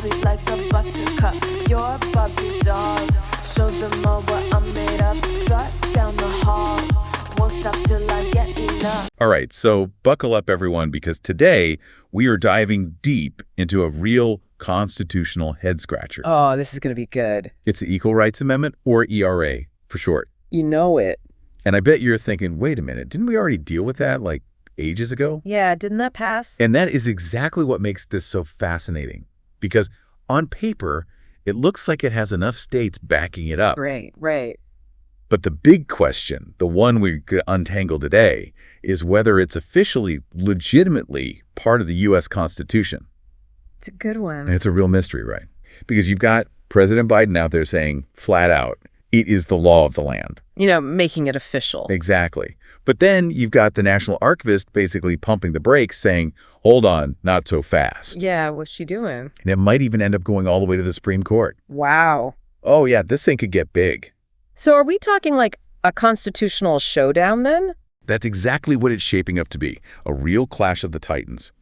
sweet like a buttercup. You're a Barbie doll. Show them all what I'm made of. Strut down the hall. Won't stop till I get enough. All right, so buckle up, everyone, because today we are diving deep into a real constitutional head-scratcher. Oh, this is going to be good. It's the Equal Rights Amendment, or ERA for short. You know it. And I bet you're thinking, wait a minute, didn't we already deal with that like ages ago? Yeah, didn't that pass? And that is exactly what makes this so fascinating. Because on paper, it looks like it has enough states backing it up. Right. But the big question, the one we could untangle today, is whether it's officially, legitimately part of the U.S. Constitution. It's a good one. And it's a real mystery, right? Because you've got President Biden out there saying flat out, it is the law of the land. You know, making it official. Exactly. But then you've got the National Archivist basically pumping the brakes saying, hold on, not so fast. Yeah, what's she doing? And it might even end up going all the way to the Supreme Court. Wow. Oh, yeah, this thing could get big. So are we talking like a constitutional showdown then? That's exactly what it's shaping up to be, a real clash of the titans,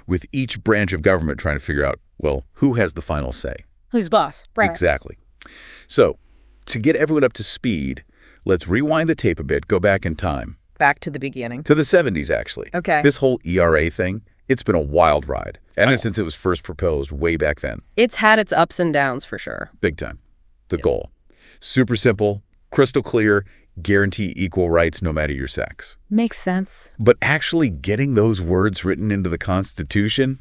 with each branch of government trying to figure out, well, who has the final say? Who's boss? Right. Exactly. So, to get everyone up to speed, let's rewind the tape a bit, go back in time. Back to the beginning. To the 70s, actually. Okay. This whole ERA thing, it's been a wild ride, and since it was first proposed way back then. It's had its ups and downs for sure. Big time. The goal. Super simple, crystal clear, guarantee equal rights no matter your sex. Makes sense. But actually getting those words written into the Constitution,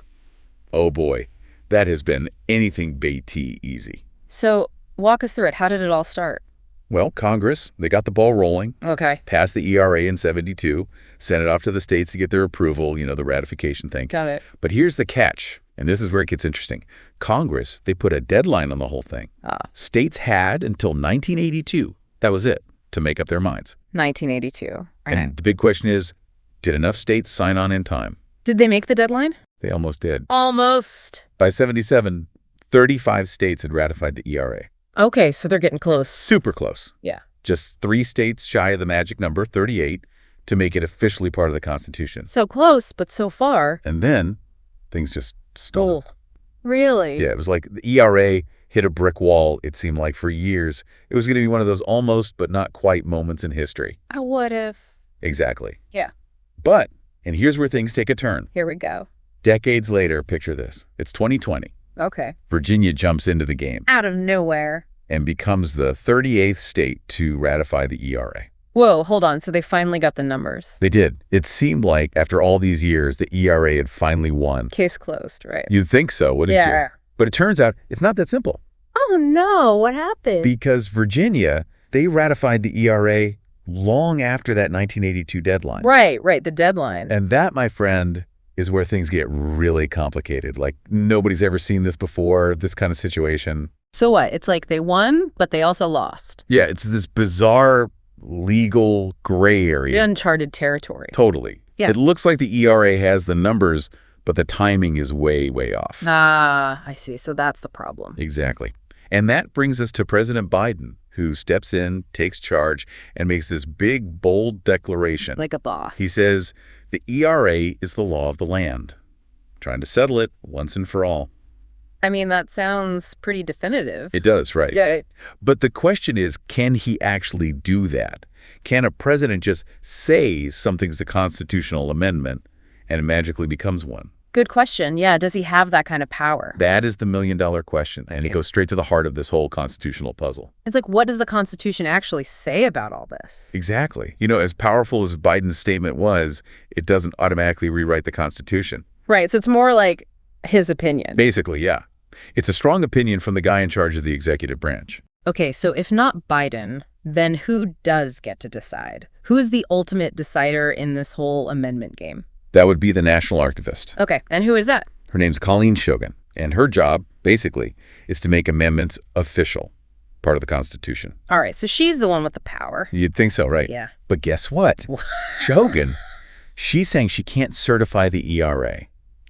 oh boy, that has been anything but easy. So walk us through it. How did it all start? Well, Congress, they got the ball rolling. Okay. Passed the ERA in '72, sent it off to the states to get their approval, the ratification thing. Got it. But here's the catch, and this is where it gets interesting. Congress, they put a deadline on the whole thing. States had until 1982, that was it, to make up their minds. 1982. And the big question is, did enough states sign on in time? Did they make the deadline? They almost did. Almost. By '77, 35 states had ratified the ERA. Okay, so they're getting close. Super close. Yeah. Just 3 states shy of the magic number, 38, to make it officially part of the Constitution. So close, but so far. And then things just stalled. Oh, really? Yeah, it was like the ERA hit a brick wall, it seemed like, for years. It was going to be one of those almost but not quite moments in history. I would have. Exactly. Yeah. But, and here's where things take a turn. Here we go. Decades later, picture this. It's 2020. Okay. Virginia jumps into the game Out of nowhere. and becomes the 38th state to ratify the ERA. Whoa, hold on. So they finally got the numbers. They did. It seemed like after all these years, the ERA had finally won. Case closed, right? You'd think so, wouldn't you? Yeah. But it turns out it's not that simple. Oh, no. What happened? Because Virginia, they ratified the ERA long after that 1982 deadline. Right. The deadline. And that, my friend, is where things get really complicated. Like, nobody's ever seen this before, this kind of situation. So what? It's like they won, but they also lost. Yeah, it's this bizarre legal gray area. Uncharted territory. Totally. Yeah. It looks like the ERA has the numbers, but the timing is way, way off. Ah, I see. So that's the problem. Exactly. And that brings us to President Biden, who steps in, takes charge, and makes this big, bold declaration. Like a boss. He says, the ERA is the law of the land. Trying to settle it once and for all. I mean, that sounds pretty definitive. It does, right? Yeah. But the question is, can he actually do that? Can a president just say something's a constitutional amendment and it magically becomes one? Good question. Yeah. Does he have that kind of power? That is the million-dollar question, and it goes straight to the heart of this whole constitutional puzzle. It's like, what does the Constitution actually say about all this? Exactly. As powerful as Biden's statement was, it doesn't automatically rewrite the Constitution. Right. So it's more like his opinion. Basically, yeah. It's a strong opinion from the guy in charge of the executive branch. Okay, so if not Biden, then who does get to decide? Who is the ultimate decider in this whole amendment game? That would be the National Archivist. Okay, and who is that? Her name's Colleen Shogan, and her job, basically, is to make amendments official, part of the Constitution. All right, so she's the one with the power. You'd think so, right? Yeah. But guess what? Shogan, she's saying she can't certify the ERA.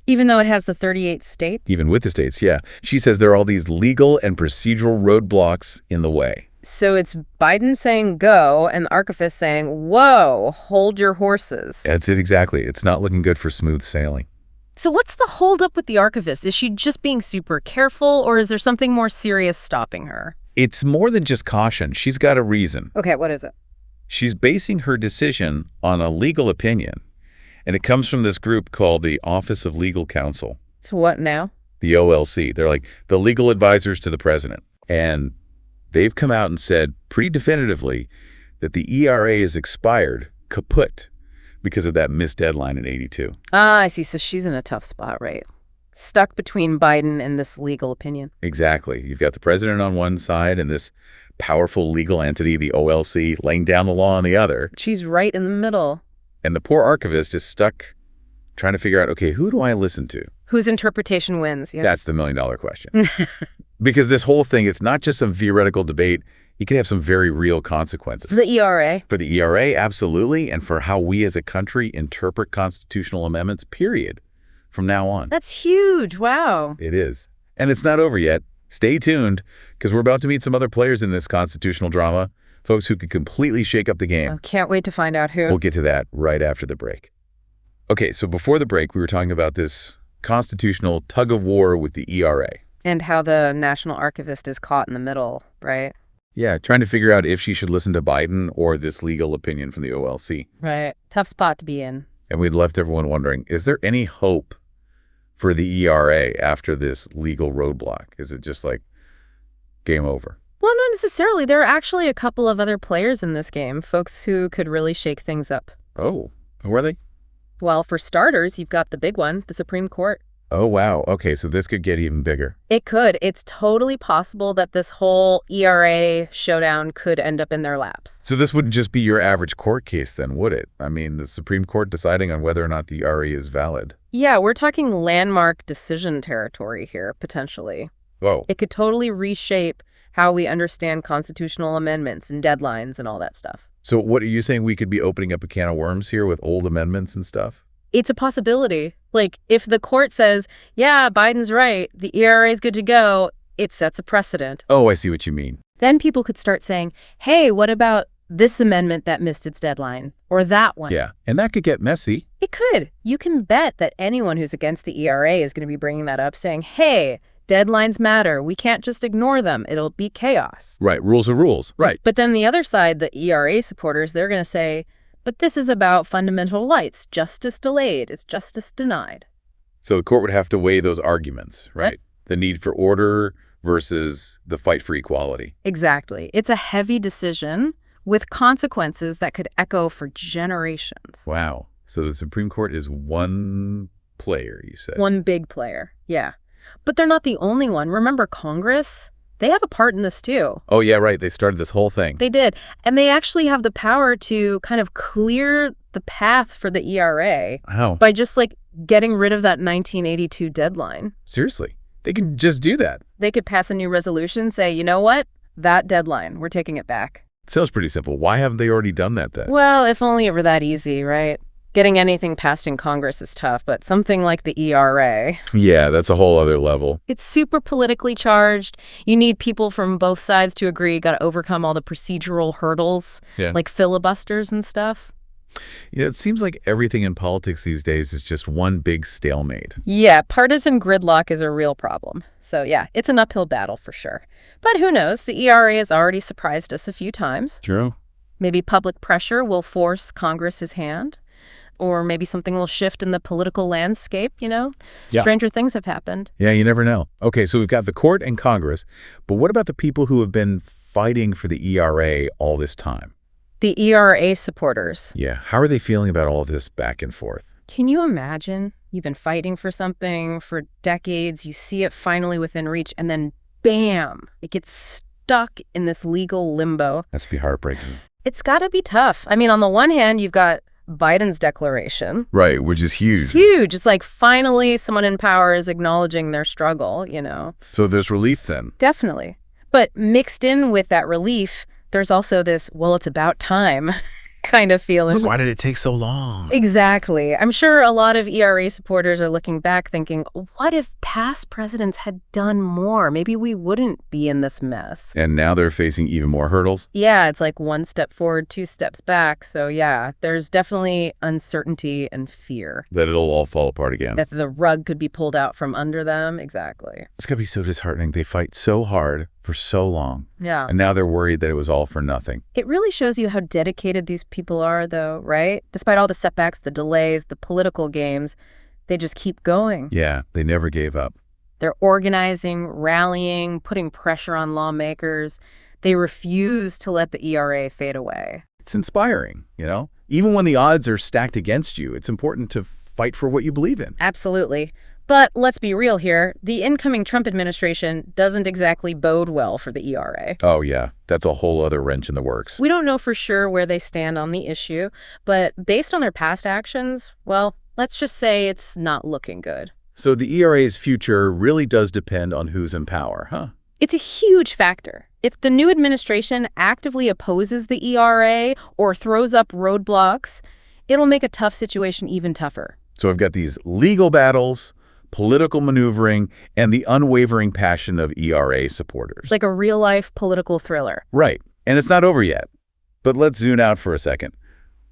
Even though it has the 38 states? Even with the states, yeah. She says there are all these legal and procedural roadblocks in the way. So it's Biden saying go and the archivist saying, whoa, hold your horses. That's it exactly. It's not looking good for smooth sailing. So what's the holdup with the archivist? Is she just being super careful, or is there something more serious stopping her? It's more than just caution. She's got a reason. Okay, what is it? She's basing her decision on a legal opinion, and it comes from this group called the Office of Legal Counsel, So what now? the OLC. They're like the legal advisors to the president. And they've come out and said pretty definitively that the ERA is expired, kaput, because of that missed deadline in 82. Ah, I see. So she's in a tough spot, right? Stuck between Biden and this legal opinion. Exactly. You've got the president on one side and this powerful legal entity, the OLC, laying down the law on the other. She's right in the middle. And the poor archivist is stuck trying to figure out, okay, who do I listen to? Whose interpretation wins? Yeah. That's the million-dollar question. Because this whole thing, it's not just some theoretical debate. It can have some very real consequences. The ERA. For the ERA, absolutely, and for how we as a country interpret constitutional amendments, period, from now on. That's huge. Wow. It is. And it's not over yet. Stay tuned, because we're about to meet some other players in this constitutional drama, folks who could completely shake up the game. I can't wait to find out who. We'll get to that right after the break. Okay, so before the break, we were talking about this constitutional tug-of-war with the ERA. And how the National Archivist is caught in the middle, right? Yeah, trying to figure out if she should listen to Biden or this legal opinion from the OLC. Right. Tough spot to be in. And we'd left everyone wondering, is there any hope for the ERA after this legal roadblock? Is it just like game over? Well, not necessarily. There are actually a couple of other players in this game, folks who could really shake things up. Oh, who are they? Well, for starters, you've got the big one, the Supreme Court. Oh, wow. Okay, so this could get even bigger. It could. It's totally possible that this whole ERA showdown could end up in their laps. So this wouldn't just be your average court case then, would it? I mean, the Supreme Court deciding on whether or not the ERA is valid. Yeah, we're talking landmark decision territory here, potentially. Whoa. It could totally reshape how we understand constitutional amendments and deadlines and all that stuff. So what are you saying, we could be opening up a can of worms here with old amendments and stuff? It's a possibility. Like, if the court says, yeah, Biden's right, the ERA is good to go, it sets a precedent. Oh, I see what you mean. Then people could start saying, hey, what about this amendment that missed its deadline? Or that one? Yeah, and that could get messy. It could. You can bet that anyone who's against the ERA is going to be bringing that up, saying, hey, deadlines matter. We can't just ignore them. It'll be chaos. Right, rules are rules. Right. But then the other side, the ERA supporters, they're going to say, but this is about fundamental rights. Justice delayed is justice denied. So the court would have to weigh those arguments, right? Yep. The need for order versus the fight for equality. Exactly. It's a heavy decision with consequences that could echo for generations. Wow. So the Supreme Court is one player, you said? One big player, yeah. But they're not the only one. Remember Congress? They have a part in this too. Oh, yeah, right. They started this whole thing. They did. And they actually have the power to kind of clear the path for the ERA. How? By just like getting rid of that 1982 deadline. Seriously? They can just do that? They could pass a new resolution, say, you know what? That deadline, we're taking it back. Sounds pretty simple. Why haven't they already done that then? Well, if only it were that easy, right? Getting anything passed in Congress is tough, but something like the ERA. Yeah, that's a whole other level. It's super politically charged. You need people from both sides to agree. Got to overcome all the procedural hurdles, like filibusters and stuff. You know, it seems like everything in politics these days is just one big stalemate. Yeah, partisan gridlock is a real problem. So yeah, it's an uphill battle for sure. But who knows? The ERA has already surprised us a few times. True. Maybe public pressure will force Congress's hand. Or maybe something will shift in the political landscape, you know? Stranger things have happened. Yeah, you never know. Okay, so we've got the court and Congress, but what about the people who have been fighting for the ERA all this time? The ERA supporters. Yeah, how are they feeling about all of this back and forth? Can you imagine? You've been fighting for something for decades, you see it finally within reach, and then bam, it gets stuck in this legal limbo. That's be heartbreaking. It's got to be tough. I mean, on the one hand, you've got Biden's declaration. Right, which is huge. It's huge. It's like finally someone in power is acknowledging their struggle, you know. So there's relief then? Definitely. But mixed in with that relief, there's also this, well, it's about time kind of feeling. Why did it take so long? Exactly. I'm sure a lot of ERA supporters are looking back thinking, what if past presidents had done more? Maybe we wouldn't be in this mess. And now they're facing even more hurdles? Yeah, it's like one step forward, two steps back. So yeah, there's definitely uncertainty and fear. That it'll all fall apart again. That the rug could be pulled out from under them. Exactly. It's gotta be so disheartening. They fight so hard for so long. Yeah. And now they're worried that it was all for nothing. It really shows you how dedicated these people are, though, right? Despite all the setbacks, the delays, the political games, they just keep going. Yeah, they never gave up. They're organizing, rallying, putting pressure on lawmakers. They refuse to let the ERA fade away. It's inspiring, you know? Even when the odds are stacked against you, it's important to fight for what you believe in. Absolutely. But let's be real here. The incoming Trump administration doesn't exactly bode well for the ERA. Oh, yeah. That's a whole other wrench in the works. We don't know for sure where they stand on the issue, but based on their past actions, well, let's just say it's not looking good. So the ERA's future really does depend on who's in power, huh? It's a huge factor. If the new administration actively opposes the ERA or throws up roadblocks, it'll make a tough situation even tougher. So I've got these legal battles, political maneuvering, and the unwavering passion of ERA supporters. Like a real-life political thriller. Right. And it's not over yet. But let's zoom out for a second.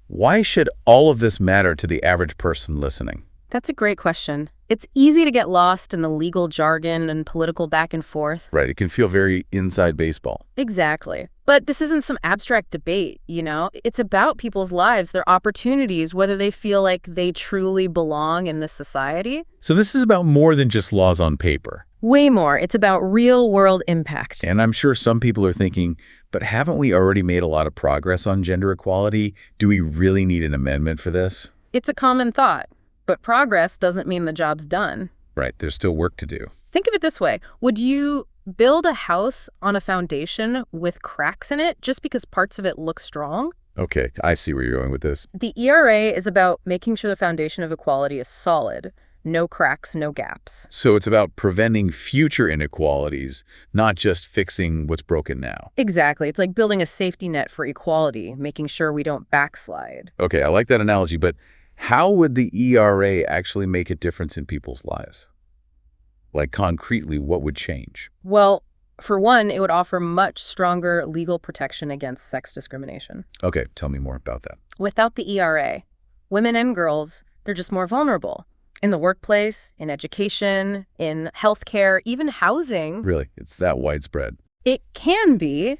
Why should all of this matter to the average person listening? That's a great question. It's easy to get lost in the legal jargon and political back and forth. Right. It can feel very inside baseball. Exactly. But this isn't some abstract debate, you know? It's about people's lives, their opportunities, whether they feel like they truly belong in this society. So this is about more than just laws on paper. Way more. It's about real-world impact. And I'm sure some people are thinking, but haven't we already made a lot of progress on gender equality? Do we really need an amendment for this? It's a common thought. But progress doesn't mean the job's done. Right. There's still work to do. Think of it this way. Would you build a house on a foundation with cracks in it just because parts of it look strong? Okay, I see where you're going with this. The ERA is about making sure the foundation of equality is solid. No cracks, no gaps. So it's about preventing future inequalities, not just fixing what's broken now. Exactly. It's like building a safety net for equality, making sure we don't backslide. Okay, I like that analogy, but how would the ERA actually make a difference in people's lives? Like, concretely, what would change? Well, for one, it would offer much stronger legal protection against sex discrimination. Okay, tell me more about that. Without the ERA, women and girls, they're just more vulnerable. In the workplace, in education, in healthcare, even housing. Really? It's that widespread? It can be,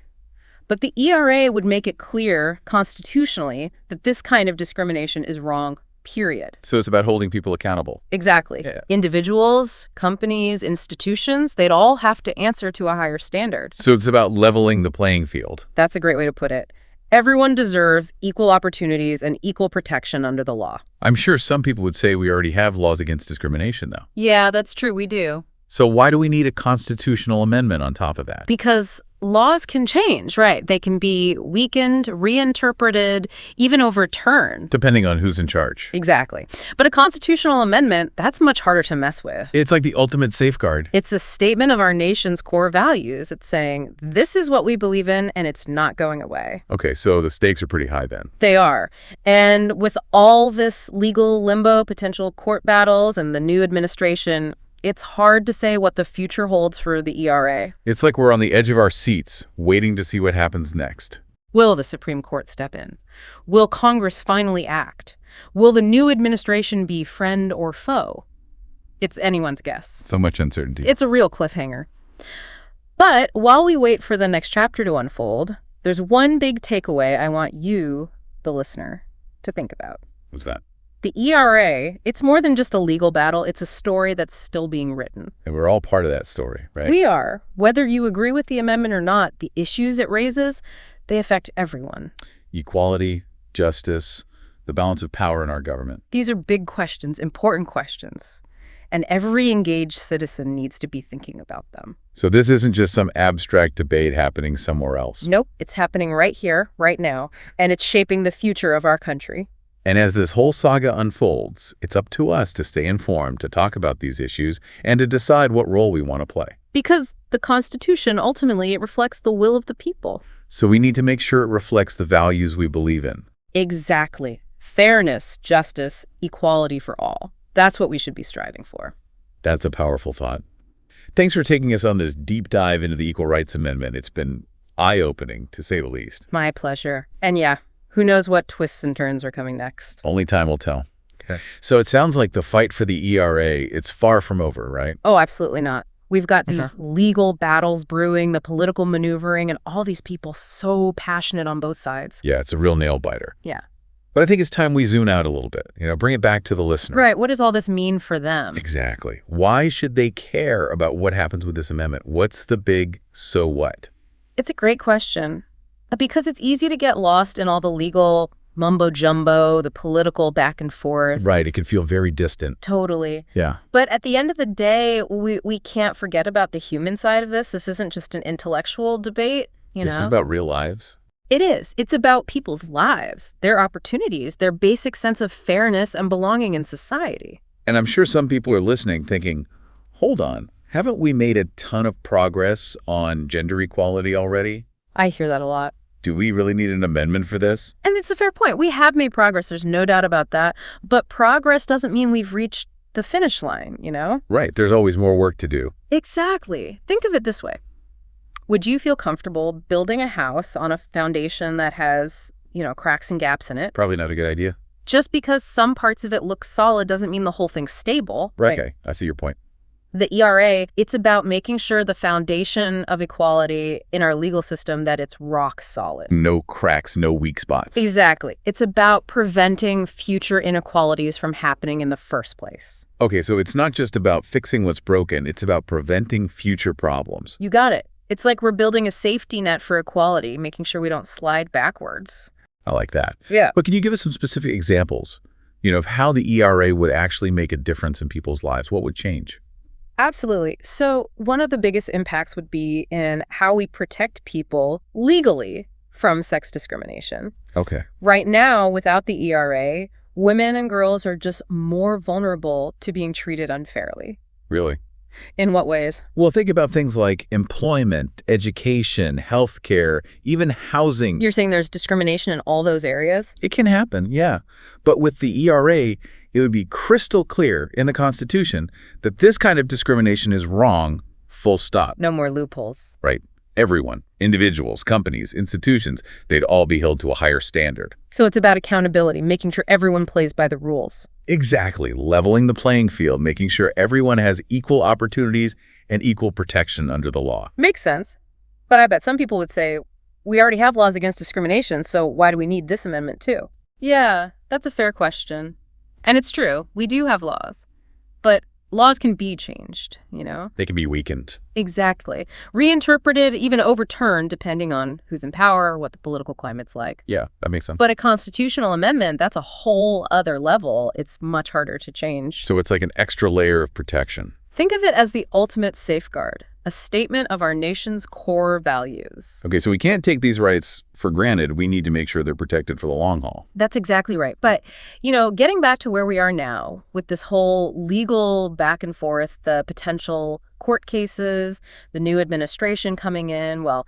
but the ERA would make it clear constitutionally that this kind of discrimination is wrong, period. So it's about holding people accountable. Exactly. Yeah. Individuals, companies, institutions, they'd all have to answer to a higher standard. So it's about leveling the playing field. That's a great way to put it. Everyone deserves equal opportunities and equal protection under the law. I'm sure some people would say we already have laws against discrimination, though. Yeah, that's true. We do. So why do we need a constitutional amendment on top of that? Because laws can change, right? They can be weakened, reinterpreted, even overturned. Depending on who's in charge. Exactly. But a constitutional amendment, that's much harder to mess with. It's like the ultimate safeguard. It's a statement of our nation's core values. It's saying, this is what we believe in, and it's not going away. Okay, so the stakes are pretty high then. They are. And with all this legal limbo, potential court battles, and the new administration, it's hard to say what the future holds for the ERA. It's like we're on the edge of our seats, waiting to see what happens next. Will the Supreme Court step in? Will Congress finally act? Will the new administration be friend or foe? It's anyone's guess. So much uncertainty. It's a real cliffhanger. But while we wait for the next chapter to unfold, there's one big takeaway I want you, the listener, to think about. What's that? The ERA, it's more than just a legal battle. It's a story that's still being written. And we're all part of that story, right? We are. Whether you agree with the amendment or not, the issues it raises, they affect everyone. Equality, justice, the balance of power in our government. These are big questions, important questions. And every engaged citizen needs to be thinking about them. So this isn't just some abstract debate happening somewhere else. Nope, it's happening right here, right now, and it's shaping the future of our country. And as this whole saga unfolds, it's up to us to stay informed, to talk about these issues, and to decide what role we want to play. Because the Constitution, ultimately, it reflects the will of the people. So we need to make sure it reflects the values we believe in. Exactly. Fairness, justice, equality for all. That's what we should be striving for. That's a powerful thought. Thanks for taking us on this deep dive into the Equal Rights Amendment. It's been eye-opening, to say the least. My pleasure. And yeah, who knows what twists and turns are coming next. Only time will tell. Okay. So it sounds like the fight for the ERA, it's far from over, right? Oh, absolutely not. We've got these legal battles brewing, the political maneuvering, and all these people so passionate on both sides. Yeah, it's a real nail-biter. Yeah. But I think it's time we zoom out a little bit, bring it back to the listener. Right. What does all this mean for them? Exactly. Why should they care about what happens with this amendment? What's the big so what? It's a great question. Because it's easy to get lost in all the legal mumbo-jumbo, the political back and forth. Right. It can feel very distant. Totally. Yeah. But at the end of the day, we can't forget about the human side of this. This isn't just an intellectual debate, This is about real lives. It is. It's about people's lives, their opportunities, their basic sense of fairness and belonging in society. And I'm sure some people are listening thinking, hold on, haven't we made a ton of progress on gender equality already? I hear that a lot. Do we really need an amendment for this? And it's a fair point. We have made progress. There's no doubt about that. But progress doesn't mean we've reached the finish line, Right. There's always more work to do. Exactly. Think of it this way. Would you feel comfortable building a house on a foundation that has, cracks and gaps in it? Probably not a good idea. Just because some parts of it look solid doesn't mean the whole thing's stable. Right. Okay. I see your point. The ERA, it's about making sure the foundation of equality in our legal system, that it's rock solid. No cracks, no weak spots. Exactly. It's about preventing future inequalities from happening in the first place. Okay, so it's not just about fixing what's broken. It's about preventing future problems. You got it. It's like we're building a safety net for equality, making sure we don't slide backwards. I like that. Yeah. But can you give us some specific examples, of how the ERA would actually make a difference in people's lives? What would change? Absolutely. So one of the biggest impacts would be in how we protect people legally from sex discrimination. Okay. Right now, without the ERA, women and girls are just more vulnerable to being treated unfairly. Really? In what ways? Well, think about things like employment, education, healthcare, even housing. You're saying there's discrimination in all those areas? It can happen, yeah. But with the ERA, it would be crystal clear in the Constitution that this kind of discrimination is wrong, full stop. No more loopholes. Right. Everyone, individuals, companies, institutions, they'd all be held to a higher standard. So it's about accountability, making sure everyone plays by the rules. Exactly. Leveling the playing field, making sure everyone has equal opportunities and equal protection under the law. Makes sense. But I bet some people would say, we already have laws against discrimination, so why do we need this amendment too? Yeah, that's a fair question. And it's true, we do have laws. But laws can be changed, They can be weakened. Exactly. Reinterpreted, even overturned, depending on who's in power or what the political climate's like. Yeah, that makes sense. But a constitutional amendment, that's a whole other level. It's much harder to change. So it's like an extra layer of protection. Think of it as the ultimate safeguard, a statement of our nation's core values. Okay, so we can't take these rights for granted. We need to make sure they're protected for the long haul. That's exactly right. But, getting back to where we are now with this whole legal back and forth, the potential court cases, the new administration coming in, well,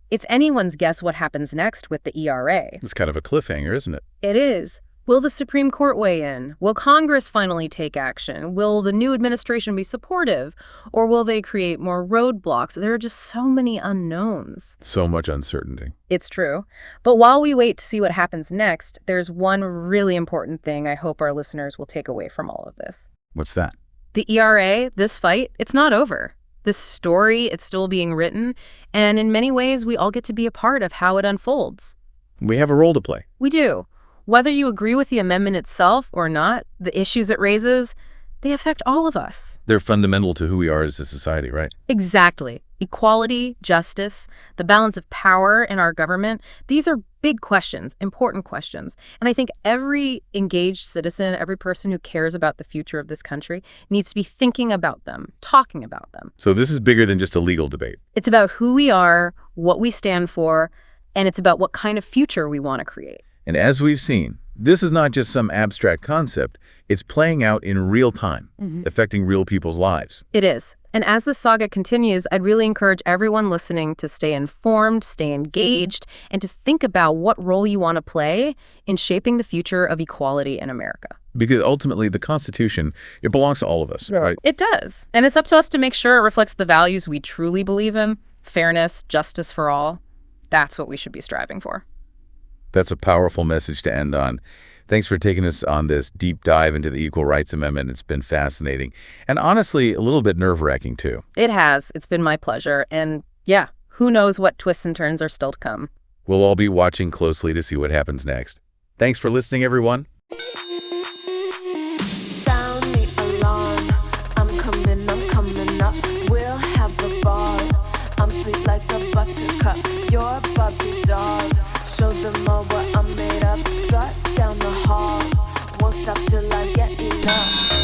it's anyone's guess what happens next with the ERA. It's kind of a cliffhanger, isn't it? It is. Will the Supreme Court weigh in? Will Congress finally take action? Will the new administration be supportive? Or will they create more roadblocks? There are just so many unknowns. So much uncertainty. It's true. But while we wait to see what happens next, there's one really important thing I hope our listeners will take away from all of this. What's that? The ERA, this fight, it's not over. This story, it's still being written. And in many ways, we all get to be a part of how it unfolds. We have a role to play. We do. Whether you agree with the amendment itself or not, the issues it raises, they affect all of us. They're fundamental to who we are as a society, right? Exactly. Equality, justice, the balance of power in our government, these are big questions, important questions. And I think every engaged citizen, every person who cares about the future of this country needs to be thinking about them, talking about them. So this is bigger than just a legal debate. It's about who we are, what we stand for, and it's about what kind of future we want to create. And as we've seen, this is not just some abstract concept. It's playing out in real time, affecting real people's lives. It is. And as the saga continues, I'd really encourage everyone listening to stay informed, stay engaged, and to think about what role you want to play in shaping the future of equality in America. Because ultimately, the Constitution, it belongs to all of us, right? It does. And it's up to us to make sure it reflects the values we truly believe in: fairness, justice for all. That's what we should be striving for. That's a powerful message to end on. Thanks for taking us on this deep dive into the Equal Rights Amendment. It's been fascinating. And honestly, a little bit nerve-wracking, too. It has. It's been my pleasure. And yeah, who knows what twists and turns are still to come. We'll all be watching closely to see what happens next. Thanks for listening, everyone. Sound the alarm. I'm coming up. We'll have the ball. I'm sweet like a buttercup. You're a puppy dog. Show them all what I'm made of. Strut down the hall. Won't stop till I get enough.